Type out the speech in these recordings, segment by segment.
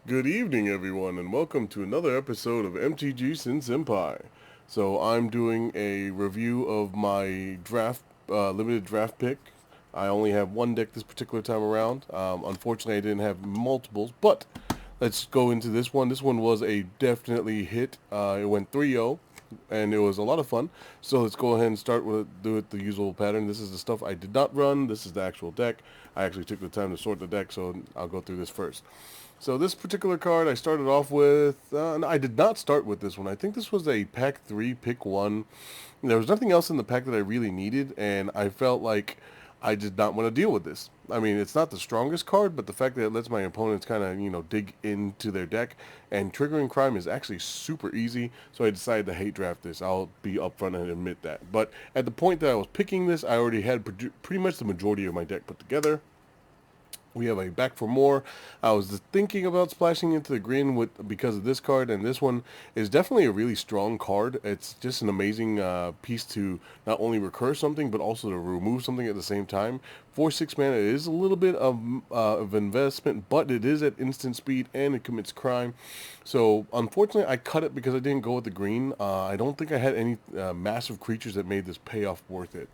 Good evening, everyone, and welcome to another episode of MTG Sin Senpai. So I'm doing a review of my limited draft pick. I only have one deck this particular time around. Unfortunately, I didn't have multiples, but let's go into this one. This one was a definitely hit. It went 3-0, and it was a lot of fun. So let's go ahead and start with do it the usual pattern. This is the stuff I did not run. This is the actual deck. I actually took the time to sort the deck, so I'll go through this first. So this particular card I started off with, no, I did not start with this one. I think this was a pack 3, pick 1. There was nothing else in the pack that I really needed, and I felt like I did not want to deal with this. I mean, it's not the strongest card, but the fact that it lets my opponents kind of, dig into their deck, and triggering crime is actually super easy, so I decided to hate draft this. I'll be upfront and admit that. But at the point that I was picking this, I already had pretty much the majority of my deck put together. We have a back for more. I was thinking about splashing into the green because of this card, and this one is definitely a really strong card. It's just an amazing piece to not only recur something, but also to remove something at the same time. 4/6 mana is a little bit of investment, but it is at instant speed and it commits crime. So unfortunately, I cut it because I didn't go with the green. I don't think I had any massive creatures that made this payoff worth it.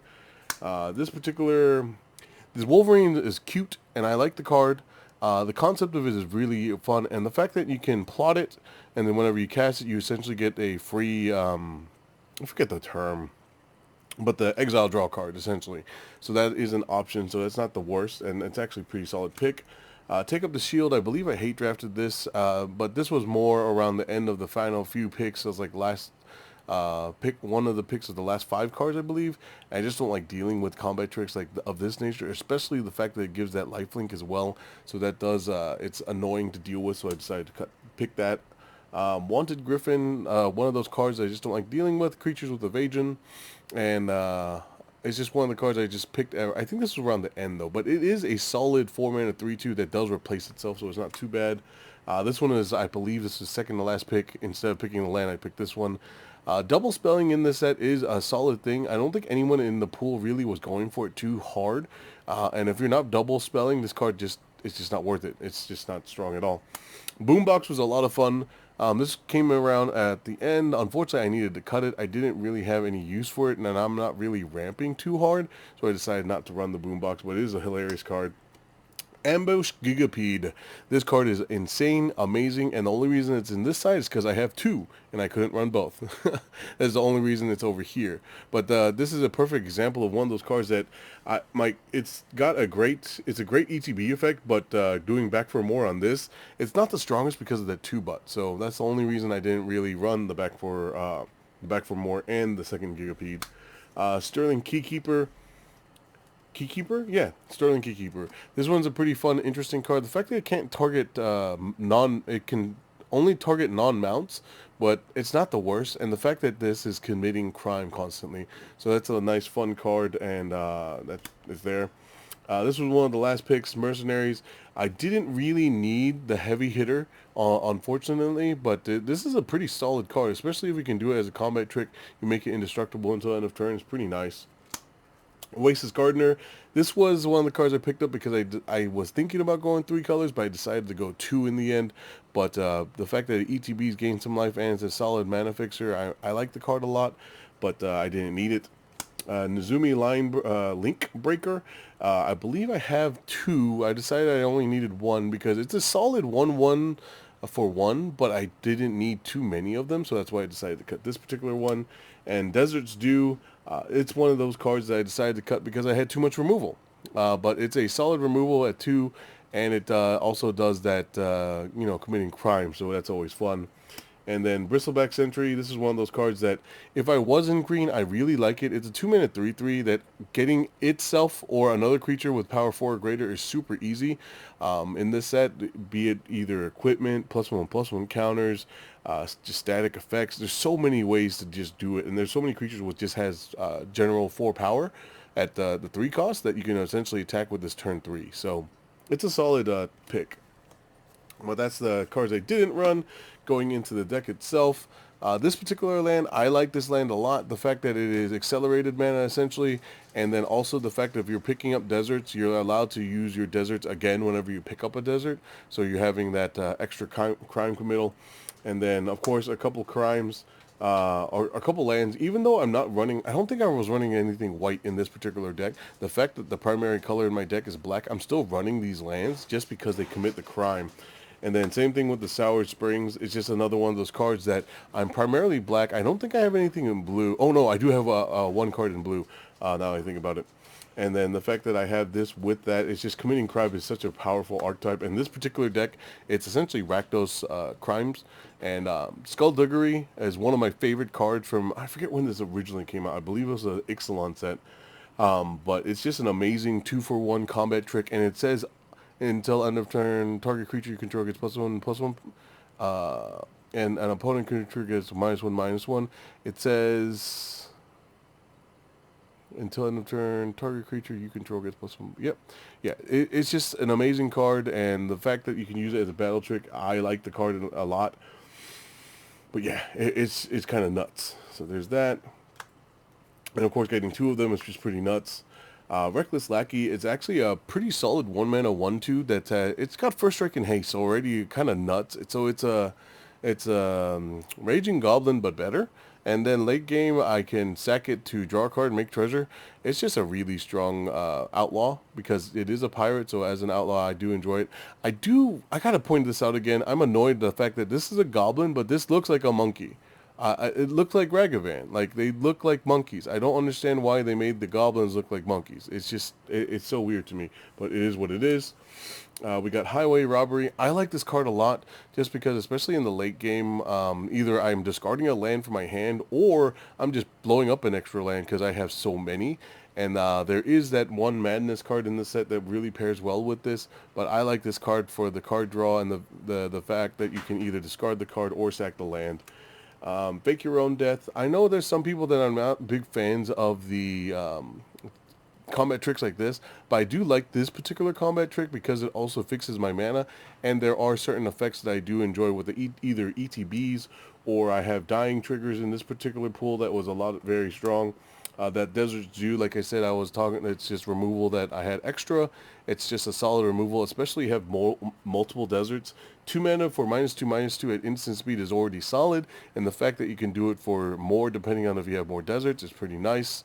This Wolverine is cute, and I like the card. The concept of it is really fun, and the fact that you can plot it, and then whenever you cast it, you essentially get a free, I forget the term, but the exile draw card, essentially. So that is an option, so that's not the worst, and it's actually a pretty solid pick. Take up the shield. I believe I hate drafted this, but this was more around the end of the final few picks. It was like last pick one of the picks of the last 5 cards, I believe. I just don't like dealing with combat tricks of this nature, especially the fact that it gives that lifelink as well. So that does it's annoying to deal with. So I decided to pick that. Wanted Griffin, one of those cards I just don't like dealing with. Creatures with evasion, and it's just one of the cards I just picked. I think this was around the end though, but it is a solid 4 mana 3/2 that does replace itself, so it's not too bad. This one is, I believe, this is second to last pick. Instead of picking the land, I picked this one. Double spelling in this set is a solid thing. I don't think anyone in the pool really was going for it too hard. And if you're not double spelling, this card it's just not worth it. It's just not strong at all. Boombox was a lot of fun. This came around at the end. Unfortunately, I needed to cut it. I didn't really have any use for it, and I'm not really ramping too hard, so I decided not to run the Boombox, but it is a hilarious card. Ambush Gigapede. This card is insane, amazing, and the only reason it's in this side is because I have 2, and I couldn't run both. That's the only reason it's over here. But this is a perfect example of one of those cards that it's a great ETB effect, but doing back for more on this, it's not the strongest because of that 2 butt. So that's the only reason I didn't really run the back for more and the second Gigapede. Sterling Keykeeper. Keykeeper? Yeah, Sterling Keykeeper. This one's a pretty fun, interesting card. The fact that it can't target it can only target non-mounts, but it's not the worst. And the fact that this is committing crime constantly, so that's a nice, fun card, and that is there. This was one of the last picks, Mercenaries. I didn't really need the heavy hitter, unfortunately, but this is a pretty solid card, especially if you can do it as a combat trick. You make it indestructible until end of turn. It's pretty nice. Oasis Gardener. This was one of the cards I picked up because I was thinking about going 3 colors, but I decided to go 2 in the end. But the fact that ETB's gained some life and it's a solid mana fixer, I like the card a lot, but I didn't need it. Nezumi Link Breaker. I believe I have 2. I decided I only needed 1 because it's a solid 1/1 for 1, but I didn't need too many of them, so that's why I decided to cut this particular one. And Desert's Due. It's one of those cards that I decided to cut because I had too much removal. But it's a solid removal at 2, and it also does that, committing crime, so that's always fun. And then Bristleback Sentry, this is one of those cards that if I was in green, I really like it. It's a 2-mana 3/3 that getting itself or another creature with power 4 or greater is super easy. In this set, be it either equipment, +1/+1 counters, just static effects. There's so many ways to just do it, and there's so many creatures with just has general 4 power at the 3 cost that you can essentially attack with this turn 3. So it's a solid pick. Well, that's the cards I didn't run. Going into the deck itself, This particular land, I like this land a lot. The fact that it is accelerated mana essentially, and then also the fact that if you're picking up deserts, you're allowed to use your deserts again whenever you pick up a desert. So you're having that extra crime committal, and then of course a couple crimes. Or a couple lands, even though I'm not running, I don't think I was running anything white in this particular deck. The fact that the primary color in my deck is black, I'm still running these lands just because they commit the crime. And then same thing with the Sour Springs. It's just another one of those cards that I'm primarily black. I don't think I have anything in blue. Oh no, I do have one card in blue, now I think about it. And then the fact that I have this with that, it's just committing crime is such a powerful archetype. And this particular deck, it's essentially Rakdos crimes. And Skullduggery is one of my favorite cards from, I forget when this originally came out. I believe it was an Ixalan set. But it's just an amazing 2-for-1 combat trick. And it says, until end of turn, target creature you control gets +1/+1. And an opponent creature gets -1/-1. It says... Until end of turn, target creature you control gets +1. Yep. Yeah, it's just an amazing card, and the fact that you can use it as a battle trick, I like the card a lot. But yeah, it's kind of nuts. So there's that. And of course, getting 2 of them is just pretty nuts. Reckless Lackey is actually a pretty solid 1-mana 1/2 that it's got first strike and haste, so already kind of nuts. It's a Raging Goblin, but better. And then late game, I can sack it to draw a card and make treasure. It's just a really strong outlaw because it is a pirate. So as an outlaw, I do enjoy it. I gotta point this out again. I'm annoyed at the fact that this is a goblin, but this looks like a monkey. It looked like Ragavan. Like, they look like monkeys. I don't understand why they made the goblins look like monkeys. It's just, it's so weird to me. But it is what it is. We got Highway Robbery. I like this card a lot just because, especially in the late game, either I'm discarding a land from my hand or I'm just blowing up an extra land because I have so many. And there is that one Madness card in the set that really pairs well with this. But I like this card for the card draw and the fact that you can either discard the card or sack the land. Fake Your Own Death. I know there's some people that are not big fans of the combat tricks like this, but I do like this particular combat trick because it also fixes my mana, and there are certain effects that I do enjoy with the either ETBs or I have dying triggers in this particular pool that was very strong. That Desert Zoo, like I said, I was talking, it's just removal that I had extra. It's just a solid removal, especially you have multiple deserts. 2 mana for -2/-2 at instant speed is already solid, and the fact that you can do it for more depending on if you have more deserts is pretty nice.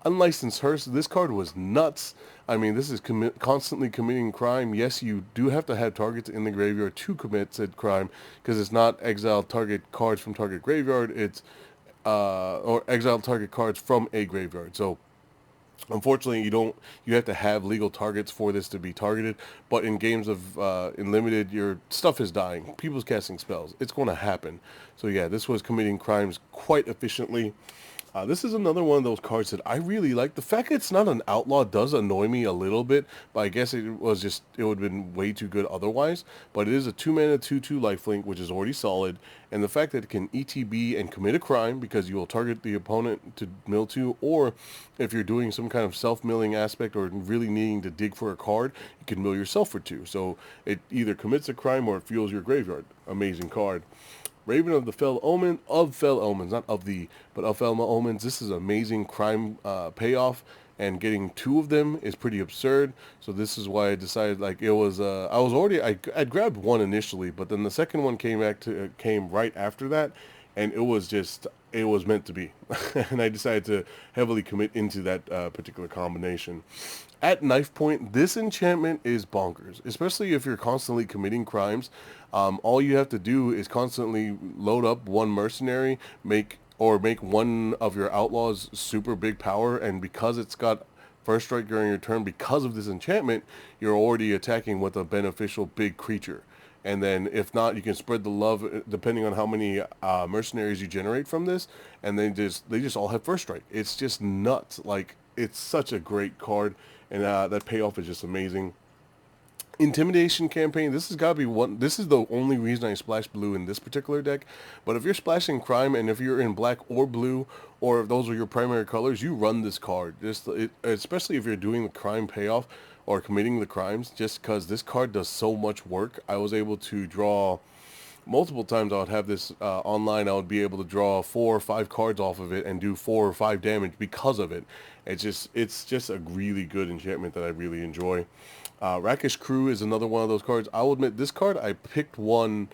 Unlicensed Hearse, this card was nuts. I mean, this is constantly committing crime. Yes, you do have to have targets in the graveyard to commit said crime, because it's not exile target cards from target graveyard, it's or exile target cards from a graveyard. So unfortunately, you have to have legal targets for this to be targeted. But in games of in limited, your stuff is dying. People's casting spells. It's going to happen. So yeah, this was committing crimes quite efficiently. This is another one of those cards that I really like. The fact that it's not an outlaw does annoy me a little bit, but I guess it would have been way too good otherwise. But it is a 2-mana 2/2 lifelink, which is already solid, and the fact that it can ETB and commit a crime because you will target the opponent to mill 2, or if you're doing some kind of self-milling aspect or really needing to dig for a card, you can mill yourself for 2. So it either commits a crime or it fuels your graveyard. Amazing card. Raven of the Fell Omen, of Fell Omens, not of the, but of Fell Omens. This is amazing crime payoff, and getting 2 of them is pretty absurd. So this is why I decided, like, it was, I'd grabbed 1 initially, but then the second one came right after that, and it was meant to be. And I decided to heavily commit into that particular combination. At knife point, this enchantment is bonkers, especially if you're constantly committing crimes. All you have to do is constantly load up 1 mercenary, make one of your outlaws super big power, and because it's got first strike during your turn, because of this enchantment, you're already attacking with a beneficial big creature. And then if not, you can spread the love depending on how many mercenaries you generate from this, and they just all have first strike. It's just nuts. Like, it's such a great card, and that payoff is just amazing. Intimidation Campaign, this has got to be one. This is the only reason I splash blue in this particular deck. But if you're splashing crime, and if you're in black or blue, or if those are your primary colors, you run this card. Especially if you're doing the crime payoff or committing the crimes, just because this card does so much work. I was able to draw multiple times I would have this online. I would be able to draw 4 or 5 cards off of it and do 4 or 5 damage because of it. It's just a really good enchantment that I really enjoy. Rakish Crew is another one of those cards. I will admit, this card I picked one.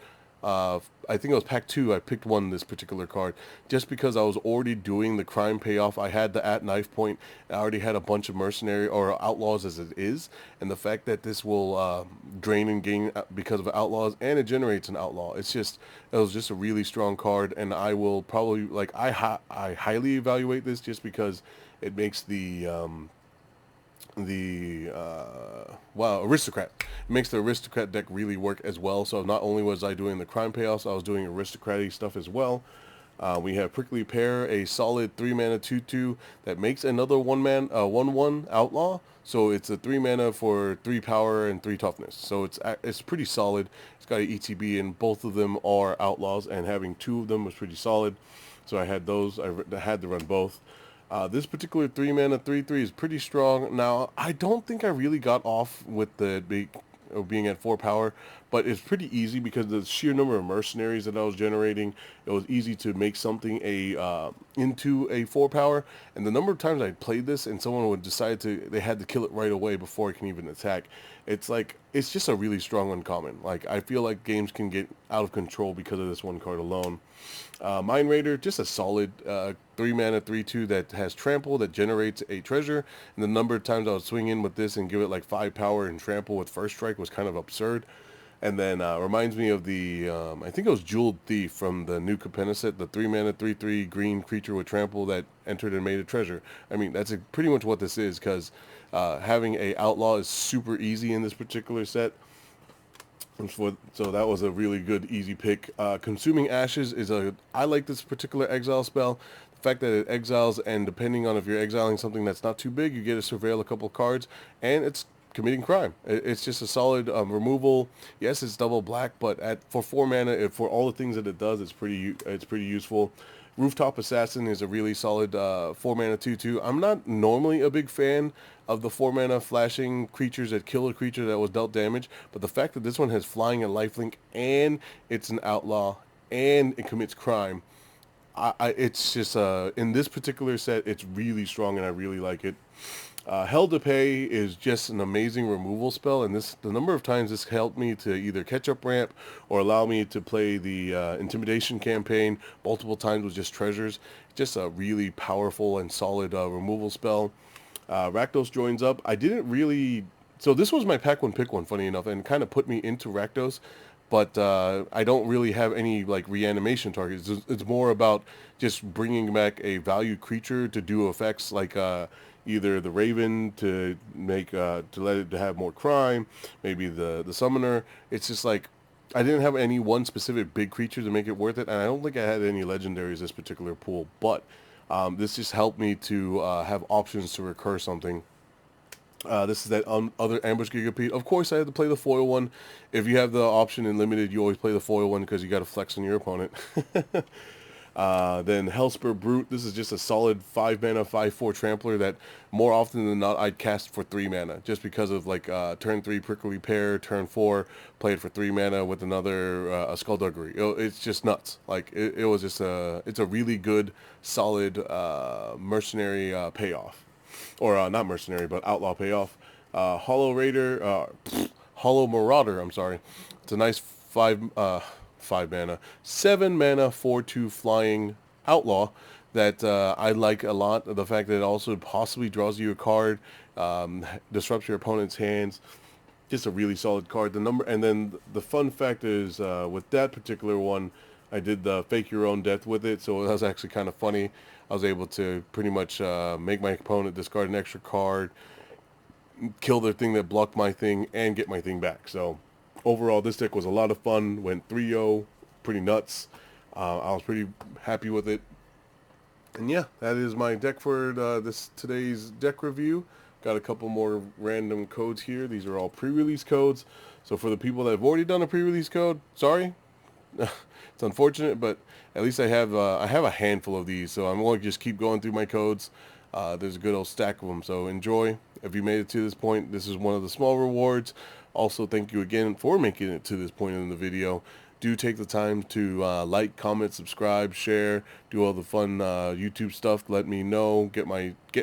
I think it was pack 2. I picked one, this particular card, just because I was already doing the crime payoff. I had the at knife point. I already had a bunch of mercenary or outlaws as it is, and the fact that this will drain and gain because of outlaws, and it generates an outlaw. It was just a really strong card, and I will probably I highly evaluate this just because it makes aristocrat. It makes the aristocrat deck really work as well. So not only was I doing the crime payoffs, I was doing aristocratic stuff as well. We have Prickly Pear, a solid 3 mana 2/2 that makes another 1/1 outlaw. So it's a 3 mana for 3 power and 3 toughness. So it's pretty solid. It's got an ETB, and both of them are outlaws, and having 2 of them was pretty solid. So I had those. I had to run both. This particular 3 mana 3/3 is pretty strong. Now, I don't think I really got off with the being at 4 power, but it's pretty easy because the sheer number of mercenaries that I was generating. It was easy to make something into a 4 power, and the number of times I played this and someone would decide they had to kill it right away before it can even attack. It's just a really strong uncommon. Like, I feel like games can get out of control because of this one card alone. Mind Raider, just a solid 3 mana 3/2 that has trample, that generates a treasure, and the number of times I would swing in with this and give it like 5 power and trample with first strike was kind of absurd. And then reminds me of the I think it was Jeweled Thief from the new Capenna set, the 3 mana 3/3 green creature with trample that entered and made a treasure. I mean, that's pretty much what this is, because having a outlaw is super easy in this particular set. So that was a really good, easy pick. Consuming Ashes I like this particular exile spell. The fact that it exiles, and depending on if you're exiling something that's not too big, you get to surveil a couple cards, and it's committing crime. It's just a solid removal. Yes, it's double black, but for 4 mana, for all the things that it does, it's pretty useful. Rooftop Assassin is a really solid 4 mana 2/2. I'm not normally a big fan of the 4 mana flashing creatures that kill a creature that was dealt damage, but the fact that this one has flying and lifelink, and it's an outlaw, and it commits crime, it's just in this particular set, it's really strong, and I really like it. Hell to Pay is just an amazing removal spell, and the number of times this helped me to either catch up ramp or allow me to play the Intimidation campaign multiple times with just treasures. Just a really powerful and solid removal spell. Rakdos joins up. I didn't really... So this was my pack 1 pick 1, funny enough, and kind of put me into Rakdos, but I don't really have any like reanimation targets. It's more about just bringing back a valued creature to do effects like either the Raven to make to let it to have more crime, maybe the Summoner. It's just like I didn't have any one specific big creature to make it worth it, and I don't think I had any legendaries this particular pool, but this just helped me to have options to recur something. This is that other Ambush Gigapede. Of course, I had to play the foil one. If you have the option in limited, you always play the foil one because you got to flex on your opponent. Then Hellspur Brute. This is just a solid 5 mana 5/4 trampler that more often than not I'd cast for 3 mana, just because of like turn 3 Prickly Pear, turn 4 play it for 3 mana with another a Skullduggery. It's just nuts. Like it was just it's a really good solid mercenary payoff. Or not mercenary, but outlaw payoff. Hollow Marauder. I'm sorry. It's a nice 5 mana, 7 mana 4/2 flying outlaw that I like a lot. The fact that it also possibly draws you a card, disrupts your opponent's hands. Just a really solid card. And then the fun fact is with that particular one, I did the fake your own death with it, so that was actually kind of funny. I was able to pretty much make my opponent discard an extra card, kill their thing that blocked my thing, and get my thing back. So overall, this deck was a lot of fun. Went 3-0, pretty nuts. I was pretty happy with it. And yeah, that is my deck for today's deck review. Got a couple more random codes here. These are all pre-release codes. So for the people that have already done a pre-release code, sorry. It's unfortunate, but at least I have a handful of these, so I'm going to just keep going through my codes. There's a good old stack of them, so enjoy. If you made it to this point, this is one of the small rewards. Also, thank you again for making it to this point in the video. do take the time to like, comment, subscribe, share, do all the fun YouTube stuff. Let me know, get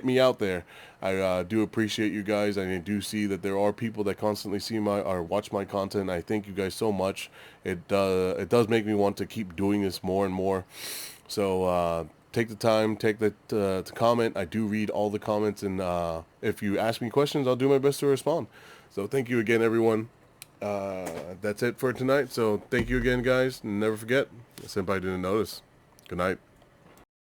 me out there. I do appreciate you guys. I do see that there are people that constantly see or watch my content. I thank you guys so much. It does make me want to keep doing this more and more. So take the time, to comment. I do read all the comments, and if you ask me questions, I'll do my best to respond. So thank you again, everyone. That's it for tonight. So thank you again, guys. And never forget, Senpai didn't notice. Good night.